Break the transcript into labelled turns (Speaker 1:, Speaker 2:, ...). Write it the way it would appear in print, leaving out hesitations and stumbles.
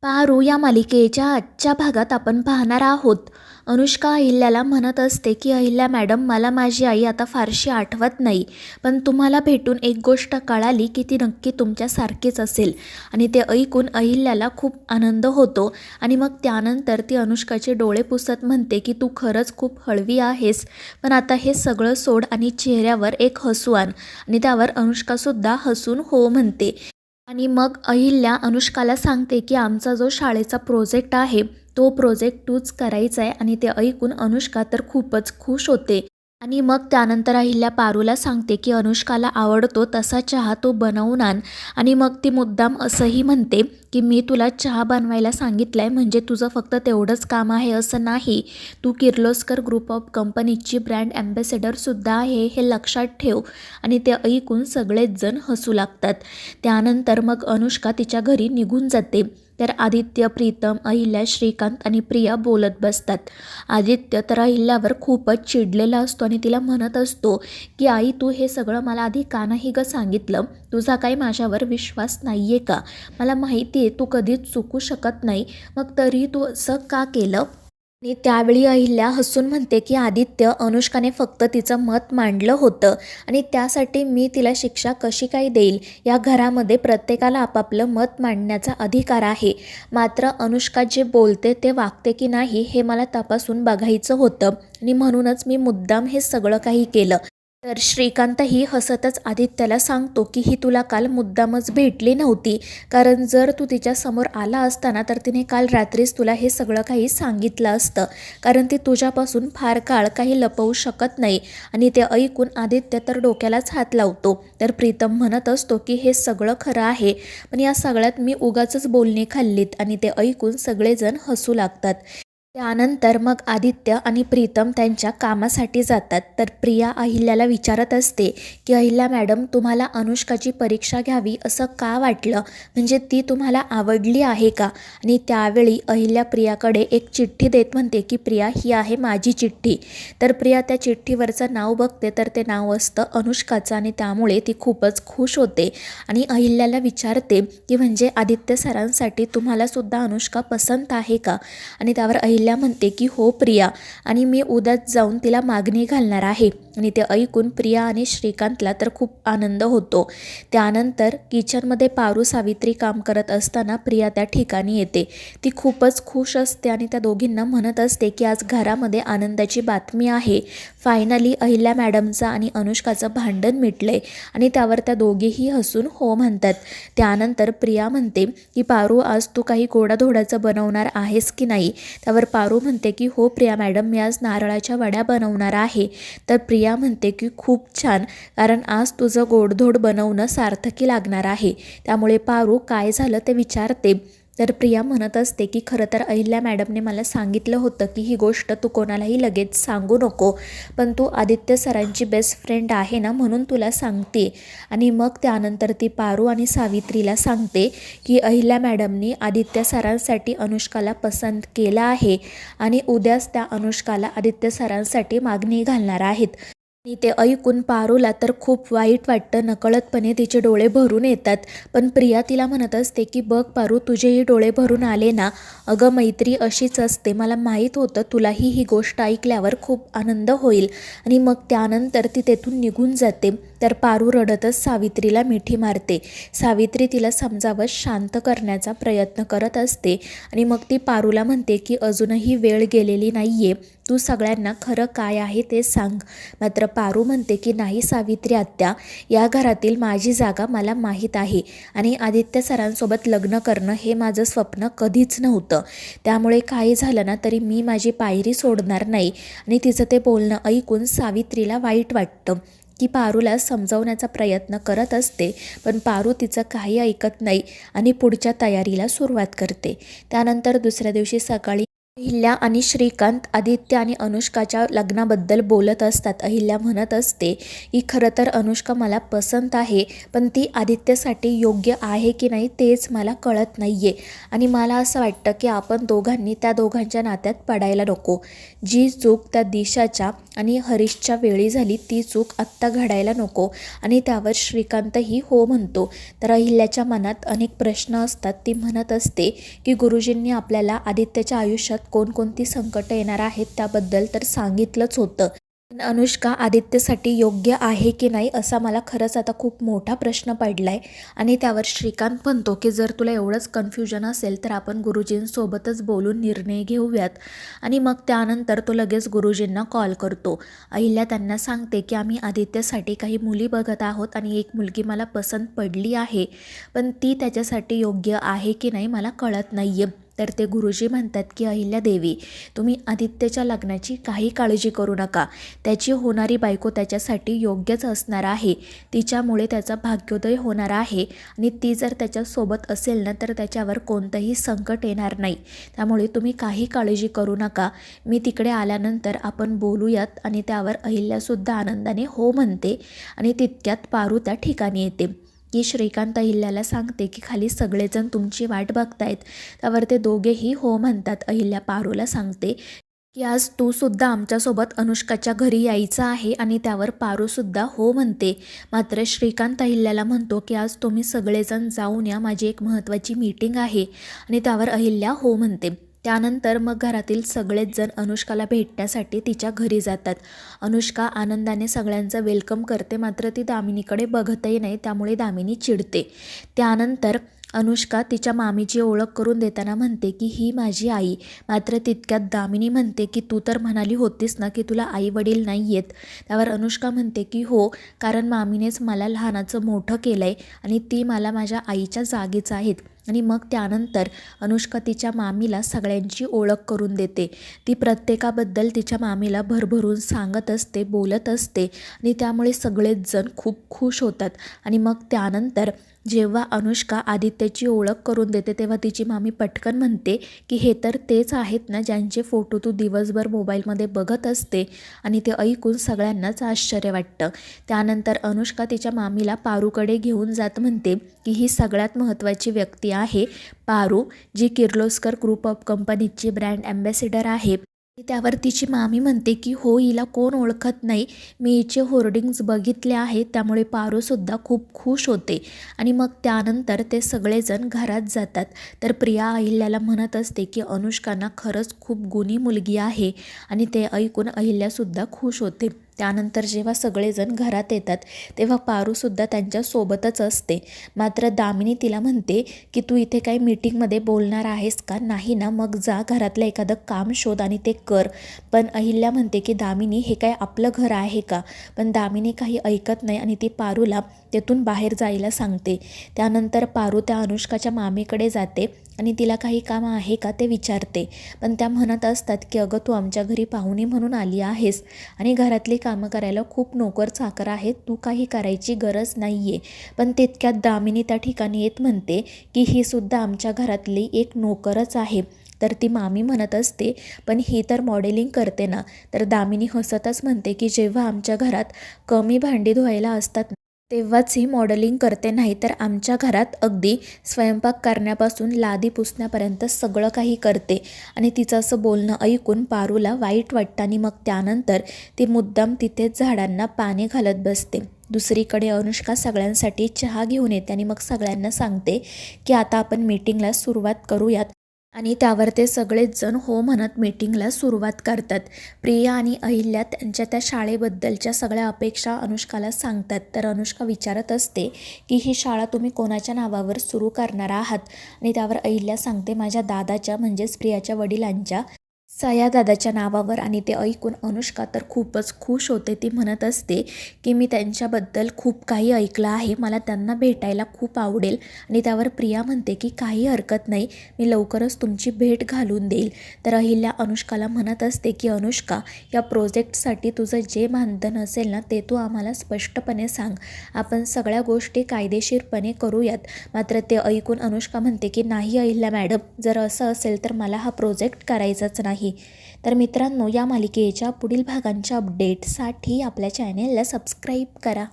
Speaker 1: पारू या मालिकेच्या आजच्या भागात आपण पाहणार आहोत. अनुष्का अहिल्याला म्हणत असते की अहिल्या मॅडम, मला माझी आई आता फारशी आठवत नाही, पण तुम्हाला भेटून एक गोष्ट कळाली की ती नक्की तुमच्यासारखीच असेल. आणि ते ऐकून अहिल्याला खूप आनंद होतो. आणि मग त्यानंतर ती अनुष्काचे डोळे पुसत म्हणते की तू खरंच खूप हळवी आहेस, पण आता हे सगळं सोड आणि चेहऱ्यावर एक हसू आण. आणि त्यावर अनुष्कासुद्धा हसून हो म्हणते. आणि मग अहिल्या अनुष्काला सांगते की आमचा जो शाळेचा प्रोजेक्ट आहे तो प्रोजेक्ट तूच करायचा आहे. आणि ते ऐकून अनुष्का तर खूपच खुश होते. आणि मग त्यानंतर अहिल्या पारूला सांगते की अनुष्काला आवडतो तसा चहा तो बनवून आण. आणि मग ती मुद्दाम असंही म्हणते की मी तुला चहा बनवायला सांगितलं आहे, म्हणजे तुझं फक्त तेवढंच काम आहे असं नाही, तू किर्लोस्कर ग्रुप ऑफ कंपनीची ब्रँड ॲम्बॅसेडरसुद्धा आहे, हे लक्षात ठेव. आणि ते ऐकून सगळेच जण हसू लागतात. त्यानंतर मग अनुष्का तिच्या घरी निघून जाते. तर आदित्य, प्रीतम, अहिल्या, श्रीकांत आणि प्रिया बोलत बसतात. आदित्य तर अहिल्यावर खूपच चिडलेला असतो आणि तिला म्हणत असतो की आई, तू हे सगळं मला आधी का नाही ग सांगितलं? तुझा काही माझ्यावर विश्वास नाही आहे का? मला माहिती आहे तू कधीच चुकू शकत नाही, मग तरी तू असं का केलं? आणि त्यावेळी अहिल्या हसून म्हणते की आदित्य, अनुष्काने फक्त तिचं मत मांडलं होतं आणि त्यासाठी मी तिला शिक्षा कशी काय देईल? या घरामध्ये प्रत्येकाला आपापलं मत मांडण्याचा अधिकार आहे. मात्र अनुष्का जे बोलते ते वागते की नाही हे मला तपासून बघायचं होतं आणि म्हणूनच मी मुद्दाम हे सगळं काही केलं. तर श्रीकांतही हसतच आदित्याला सांगतो की ही तुला काल मुद्दामच भेटली नव्हती, कारण जर तू तिच्यासमोर आला असताना तर तिने काल रात्रीच तुला हे सगळं काही सांगितलं असतं, कारण ती तुझ्यापासून फार काळ काही लपवू शकत नाही. आणि ते ऐकून आदित्य तर डोक्यालाच हात लावतो. तर प्रीतम म्हणत असतो की हे सगळं खरं आहे, पण या सगळ्यात मी उगाचच बोलणी खाल्लीत. आणि ते ऐकून सगळेजण हसू लागतात. त्यानंतर मग आदित्य आणि प्रीतम त्यांच्या कामासाठी जातात. तर प्रिया अहिल्याला विचारत असते की अहिल्या मॅडम, तुम्हाला अनुष्काची परीक्षा घ्यावी असं का वाटलं? म्हणजे ती तुम्हाला आवडली आहे का? आणि त्यावेळी अहिल्या प्रियाकडे एक चिठ्ठी देत म्हणते की प्रिया, ही आहे माझी चिठ्ठी. तर प्रिया त्या चिठ्ठीवरचं नाव बघते तर ते नाव असतं अनुष्काचं आणि त्यामुळे ती खूपच खुश होते. आणि अहिल्याला विचारते की म्हणजे आदित्य सरांसाठी तुम्हालासुद्धा अनुष्का पसंत आहे का? आणि त्यावर अहिल्या म्हणते की हो प्रिया, आणि मी उद्याच जाऊन तिला मागणी घालणार आहे. आणि ते ऐकून प्रिया आणि श्रीकांतला तर खूप आनंद होतो. त्यानंतर किचनमध्ये पारू सावित्री काम करत असताना प्रिया त्या ठिकाणी येते. ती खूपच खुश असते आणि त्या दोघींना म्हणत असते की आज घरामध्ये आनंदाची बातमी आहे. फायनली अहिल्या मॅडमचं आणि अनुष्काचं भांडण मिटलंय. आणि त्यावर त्या दोघीही हसून हो म्हणतात. त्यानंतर प्रिया म्हणते की पारू, आज तू काही गोडाधोडाचं बनवणार आहेस की नाही? त्यावर पारू म्हणते की हो प्रिया मॅडम, मी आज नारळाच्या वड्या बनवणार आहे. तर प्रिया म्हणते की खूप छान, कारण आज तुझं गोडधोड बनवणं सार्थकी लागणार आहे. त्यामुळे पारू काय झालं ते विचारते. तर प्रिया म्हणत असते की खरं तर अहिल्या मॅडमने मला सांगितलं होतं की ही गोष्ट तू कोणालाही लगेच सांगू नको, पण तू आदित्य सरांची बेस्ट फ्रेंड आहे ना, म्हणून तुला सांगते. आणि मग त्यानंतर ती पारू आणि सावित्रीला सांगते की अहिल्या मॅडमनी आदित्य सरांसाठी अनुष्काला पसंत केला आहे आणि उद्याच त्या अनुष्काला आदित्य सरांसाठी मागणी घालणार आहेत. आणि ते ऐकून पारूला तर खूप वाईट वाटतं. नकळतपणे तिचे डोळे भरून येतात. पण प्रिया तिला म्हणत असते की बघ पारू, तुझेही डोळे भरून आले ना, अगं मैत्री अशीच असते, मला माहीत होतं तुलाही ही गोष्ट ऐकल्यावर खूप आनंद होईल. आणि मग त्यानंतर ती तेथून निघून जाते. तर पारू रडतच सावित्रीला मिठी मारते. सावित्री तिला समजावत शांत करण्याचा प्रयत्न करत असते. आणि मग ती पारूला म्हणते की अजूनही वेळ गेलेली नाही आहे, तू सगळ्यांना खरं काय आहे ते सांग. मात्र पारू म्हणते की नाही सावित्री आत्या, या घरातील माझी जागा मला माहीत आहे आणि आदित्य सरांसोबत लग्न करणं हे माझं स्वप्न कधीच नव्हतं. त्यामुळे काही झालं ना तरी मी माझी पायरी सोडणार नाही. आणि तिचं ते बोलणं ऐकून सावित्रीला वाईट वाटतं. ती पारूला समजावण्याचा प्रयत्न करत असते, पण पारू तिचं काही ऐकत नाही आणि पुढच्या तयारीला सुरुवात करते. त्यानंतर दुसऱ्या दिवशी सकाळी अहिल्या आणि श्रीकांत आदित्य आणि अनुष्काच्या लग्नाबद्दल बोलत असतात. अहिल्या म्हणत असते की खरं तर अनुष्का मला पसंत आहे, पण ती आदित्यसाठी योग्य आहे की नाही तेच मला कळत नाही आहे. आणि मला असं वाटतं की आपण दोघांनी त्या दोघांच्या नात्यात पडायला नको. जी चूक त्या दिशाच्या आणि हरीशच्या वेळी झाली ती चूक आत्ता घडायला नको. आणि त्यावर श्रीकांतही हो म्हणतो. तर अहिल्याच्या मनात अनेक प्रश्न असतात. ती म्हणत असते की गुरुजींनी आपल्याला आदित्यच्या आयुष्यात कोणकोणती संकटं येणार आहेत त्याबद्दल तर सांगितलंच होतं. पण अनुष्का आदित्यसाठी योग्य आहे की नाही असा मला खरंच आता खूप मोठा प्रश्न पडला आहे. आणि त्यावर श्रीकांत म्हणतो की जर तुला एवढंच कन्फ्युजन असेल तर आपण गुरुजींसोबतच बोलून निर्णय घेऊयात. आणि मग त्यानंतर तो लगेच गुरुजींना कॉल करतो. अहिल्या त्यांना सांगते की आम्ही आदित्यसाठी काही मुली बघत आहोत आणि एक मुलगी मला पसंत पडली आहे, पण ती त्याच्यासाठी योग्य आहे की नाही मला कळत नाही आहे. तर ते गुरुजी म्हणतात की अहिल्यादेवी, तुम्ही आदित्यच्या लग्नाची काही काळजी करू नका. त्याची होणारी बायको त्याच्यासाठी योग्यच असणार आहे. तिच्यामुळे त्याचा भाग्योदय होणार आहे आणि ती जर त्याच्यासोबत असेल ना तर त्याच्यावर कोणतंही संकट येणार नाही. त्यामुळे तुम्ही काही काळजी करू नका. मी तिकडे आल्यानंतर आपण बोलूयात. आणि त्यावर अहिल्यासुद्धा आनंदाने हो म्हणते. आणि तितक्यात पारू त्या ठिकाणी येते की श्रीकांत अहिल्याला सांगते की खाली सगळेजण तुमची वाट बघतायत. त्यावर ते दोघेही हो म्हणतात. अहिल्या पारूला सांगते की आज तू सुद्धा आमच्यासोबत अनुष्काच्या घरी यायचं आहे. आणि त्यावर पारूसुद्धा हो म्हणते. मात्र श्रीकांत अहिल्याला म्हणतो की आज तुम्ही सगळेजण जाऊन या, माझी एक महत्त्वाची मीटिंग आहे. आणि त्यावर अहिल्या हो म्हणते. त्यानंतर मग घरातील सगळेच जण अनुष्काला भेटण्यासाठी तिच्या घरी जातात. अनुष्का आनंदाने सगळ्यांचं वेलकम करते, मात्र ती दामिनीकडे बघतही नाही. त्यामुळे दामिनी चिडते. त्यानंतर अनुष्का तिच्या मामीची ओळख करून देताना म्हणते की ही माझी आई. मात्र तितक्यात दामिनी म्हणते की तू तर म्हणाली होतीस ना की तुला आई वडील नाही आहेत. त्यावर अनुष्का म्हणते की हो, कारण मामीनेच मला लहानाचं मोठं केलं आहे आणि ती मला माझ्या आईच्या जागीच आहेत. आणि मग त्यानंतर अनुष्का तिच्या मामीला सगळ्यांची ओळख करून देते. ती प्रत्येकाबद्दल तिच्या मामीला भरभरून सांगत असते, बोलत असते. आणि त्यामुळे सगळेच जण खूप खुश होतात. आणि मग त्यानंतर जेव्हा अनुष्का आदित्यची ओळख करून देते तेव्हा तिची मामी पटकन म्हणते की हे तर तेच आहेत ना ज्यांचे फोटो तू दिवसभर मोबाईलमध्ये बघत असते. आणि ते ऐकून सगळ्यांनाच आश्चर्य वाटतं. त्यानंतर अनुष्का तिच्या मामीला पारूकडे घेऊन जात म्हणते की ही सगळ्यात महत्त्वाची व्यक्ती आहे पारू, जी किर्लोस्कर ग्रुप ऑफ कंपनीची ब्रँड ॲम्बॅसिडर आहे. त्यावर तिची मामी म्हणते की हो, हिला कोण ओळखत नाही, मी हिचे होर्डिंग्ज बघितले आहेत. त्यामुळे पारूसुद्धा खूप खुश होते. आणि मग त्यानंतर ते सगळेजण घरात जातात. तर प्रिया अहिल्याला म्हणत असते की अनुष्कांना खरंच खूप गुणी मुलगी आहे. आणि ते ऐकून अहिल्यासुद्धा खुश होते. त्यानंतर जेव्हा सगळेजण घरात येतात तेव्हा पारूसुद्धा त्यांच्यासोबतच असते. मात्र दामिनी तिला म्हणते की तू इथे काही मीटिंगमध्ये बोलणार आहेस का? नाही ना, मग जा घरातलं एखादं काम शोध आणि ते कर. पण अहिल्या म्हणते की दामिनी, हे काय आपलं घर आहे का? पण दामिनी काही ऐकत नाही आणि ती पारूला तेथून बाहेर जायला सांगते. त्यानंतर पारू त्या अनुष्काच्या मामीकडे जाते आणि तिला काही काम आहे का ते विचारते. पण त्या म्हणत असतात की अगं, तू आमच्या घरी पाहुणी म्हणून आली आहेस आणि घरातली कामं करायला खूप नोकर चाकर आहेत, तू काही करायची गरज नाही आहे. पण तितक्यात दामिनी त्या ठिकाणी येत म्हणते की ही सुद्धा आमच्या घरातली एक नोकरच आहे. तर ती मामी म्हणत असते पण ही तर मॉडेलिंग करते ना. तर दामिनी हसतच म्हणते की जेव्हा आमच्या घरात कमी भांडी धुवायला असतात तेव्हाच ही मॉडेलिंग करते, नाही तर आमच्या घरात अगदी स्वयंपाक करण्यापासून लादी पुसण्यापर्यंत सगळं काही करते. आणि तिचं असं बोलणं ऐकून पारूला वाईट वाटतं आणि मग त्यानंतर ती मुद्दाम तिथेच झाडांना पाणी घालत बसते. दुसरीकडे अनुष्का सगळ्यांसाठी चहा घेऊन येते आणि मग सगळ्यांना सांगते की आता आपण मीटिंगला सुरुवात करूयात. आणि त्यावर ते सगळेच जण हो म्हणत मीटिंगला सुरुवात करतात. प्रिया आणि अहिल्या त्यांच्या त्या शाळेबद्दलच्या सगळ्या अपेक्षा अनुष्काला सांगतात. तर अनुष्का विचारत असते की ही शाळा तुम्ही कोणाच्या नावावर सुरू करणार आहात? आणि त्यावर अहिल्या सांगते माझ्या दादाच्या म्हणजेच प्रियाच्या वडिलांच्या साया दादाच्या नावावर आणि ते ऐकून अनुष्का तर खूपच खुश होते. ती म्हणत असते की मी त्यांच्याबद्दल खूप काही ऐकलं आहे, मला त्यांना भेटायला खूप आवडेल. आणि त्यावर प्रिया म्हणते की काही हरकत नाही, मी लवकरच तुमची भेट घालून देईल. तर अहिल्या अनुष्काला म्हणत असते की अनुष्का, या प्रोजेक्टसाठी तुझं जे मानधन असेल ना ते तू आम्हाला स्पष्टपणे सांग, आपण सगळ्या गोष्टी कायदेशीरपणे करूयात. मात्र ते ऐकून अनुष्का म्हणते की नाही अहिल्या मॅडम, जर असं असेल तर मला हा प्रोजेक्ट करायचाच नाही. तर मित्रांनो, या मालिकेच्या पुढील भागांच्या अपडेटसाठी आपल्या चॅनेलला सबस्क्राईब करा.